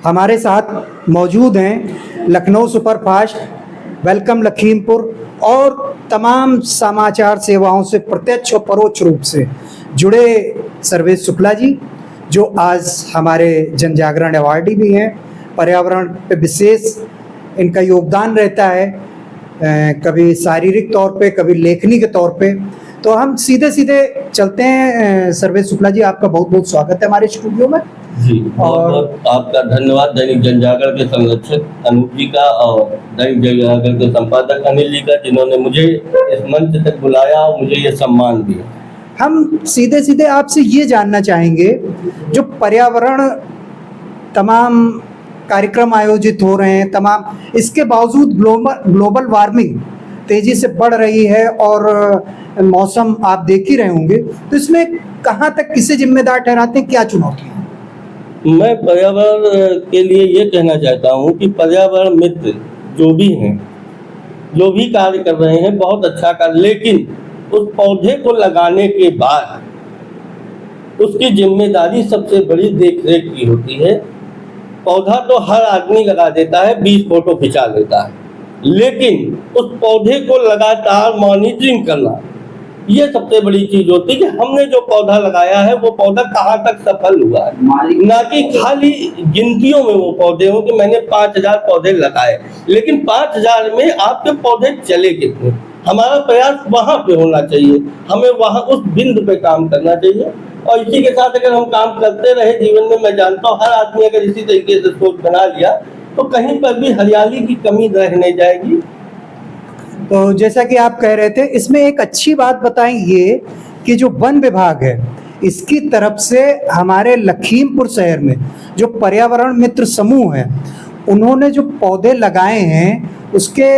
हमारे साथ मौजूद हैं लखनऊ सुपरफास्ट, वेलकम लखीमपुर और तमाम समाचार सेवाओं से प्रत्यक्ष और परोक्ष रूप से जुड़े सर्वेश शुक्ला जी, जो आज हमारे जन जागरण अवार्डी भी हैं। पर्यावरण पे विशेष इनका योगदान रहता है, कभी शारीरिक तौर पे, कभी लेखनी के तौर पे। तो हम सीधे सीधे चलते हैं। सर्वेश शुक्ला जी, आपका बहुत बहुत स्वागत है हमारे स्टूडियो में। जी, बहुत बहुत आपका धन्यवाद दैनिक जनजागरण के संरक्षक अनूप जी का और दैनिक जनजागरण के संपादक अनिल जी का, जिन्होंने मुझे इस मंच तक बुलाया और मुझे ये सम्मान दिया। हम सीधे सीधे आपसे ये जानना चाहेंगे, जो पर्यावरण तमाम कार्यक्रम आयोजित हो रहे हैं, तमाम इसके बावजूद ग्लोबल वार्मिंग तेजी से बढ़ रही है और मौसम आप देख ही रहे होंगे, तो इसमें कहाँ तक किसे जिम्मेदार ठहराते हैं, क्या चुनौती है? मैं पर्यावरण के लिए ये कहना चाहता हूँ कि पर्यावरण मित्र जो भी हैं, जो भी कार्य कर रहे हैं, बहुत अच्छा कर, लेकिन उस पौधे को लगाने के बाद उसकी जिम्मेदारी सबसे बड़ी देखरेख की होती है। पौधा तो हर आदमी लगा देता है, 20 फोटो खिंचा लेता है, लेकिन उस पौधे को लगातार मॉनिटरिंग करना, ये सबसे बड़ी चीज होती है कि हमने जो पौधा लगाया है वो पौधा कहाँ तक सफल हुआ है, ना कि खाली गिनतियों में वो पौधे हो कि मैंने 5000 पौधे लगाए, लेकिन 5000 में आपके पौधे चले कितने। हमारा प्रयास वहां पे होना चाहिए, हमें वहां उस बिंदु पे काम करना चाहिए। और इसी के साथ अगर हम काम करते रहे जीवन में, मैं जानता हूँ हर आदमी अगर इसी तरीके से सोच बना लिया तो कहीं पर भी हरियाली की कमी रह नहीं जाएगी। तो जैसा कि आप कह रहे थे, इसमें एक अच्छी बात बताएं ये कि जो वन विभाग है, इसकी तरफ से हमारे लखीमपुर शहर में जो पर्यावरण मित्र समूह है, उन्होंने जो पौधे लगाए हैं उसके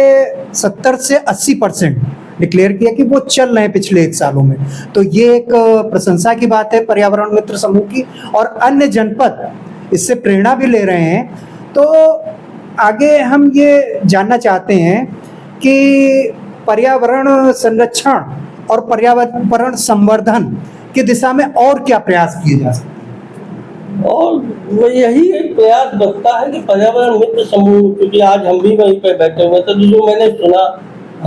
70 से 80% डिक्लेयर किया कि वो चल रहे हैं पिछले 1 सालों में। तो ये एक प्रशंसा की बात है पर्यावरण मित्र समूह की, और अन्य जनपद इससे प्रेरणा भी ले रहे हैं। तो आगे हम ये जानना चाहते हैं कि पर्यावरण संरक्षण और पर्यावरण संवर्धन की दिशा में और क्या प्रयास किए जा सकते हैं? और यही एक प्रयास बनता है कि पर्यावरण मित्र समूह, क्योंकि आज हम भी वहीं पे बैठे हुए थे, जो मैंने सुना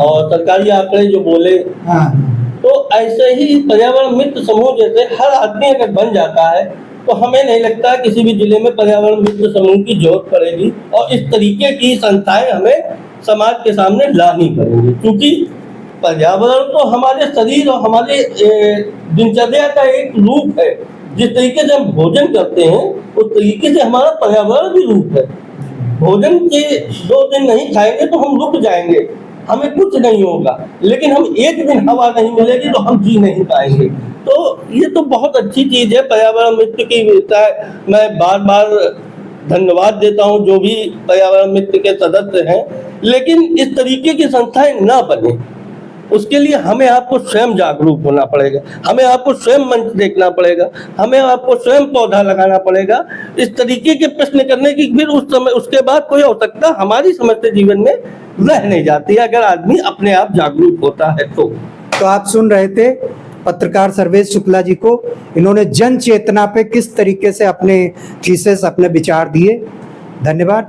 और सरकारी आंकड़े जो बोले, तो ऐसे ही पर्यावरण मित्र समूह जैसे हर आदमी अगर बन जाता है तो हमें नहीं लगता किसी भी जिले में पर्यावरण मित्र समूह की जरूरत पड़ेगी, और इस तरीके की संस्थाएं हमें समाज के सामने लानी पड़ेंगी। क्योंकि पर्यावरण तो हमारे शरीर और हमारे दिनचर्या का एक रूप है। जिस तरीके से हम भोजन करते हैं उस तरीके से हमारा पर्यावरण भी रूप है। भोजन के 2 दिन नहीं खाएंगे तो हम रुक जाएंगे, हमें कुछ नहीं होगा, लेकिन हम एक दिन हवा नहीं मिलेगी तो हम जी नहीं पाएंगे। तो ये तो बहुत अच्छी चीज है पर्यावरण मित्र की। मैं बार बार धन्यवाद देता हूँ जो भी पर्यावरण मित्र के सदस्य हैं, लेकिन इस तरीके की संस्थाएं ना बने, उसके लिए हमें आपको स्वयं जागरूक होना पड़ेगा, हमें आपको स्वयं मंच देखना पड़ेगा, हमें आपको स्वयं पौधा लगाना पड़ेगा। इस तरीके के प्रश्न करने की फिर उस समय उसके बाद कोई आवश्यकता हमारी समझ से जीवन में रह नहीं जाती है, अगर आदमी अपने आप जागरूक होता है तो आप सुन रहे थे पत्रकार सर्वेश शुक्ला जी को। इन्होंने जन चेतना पे किस तरीके से अपने थीसिस, अपने विचार दिए। धन्यवाद।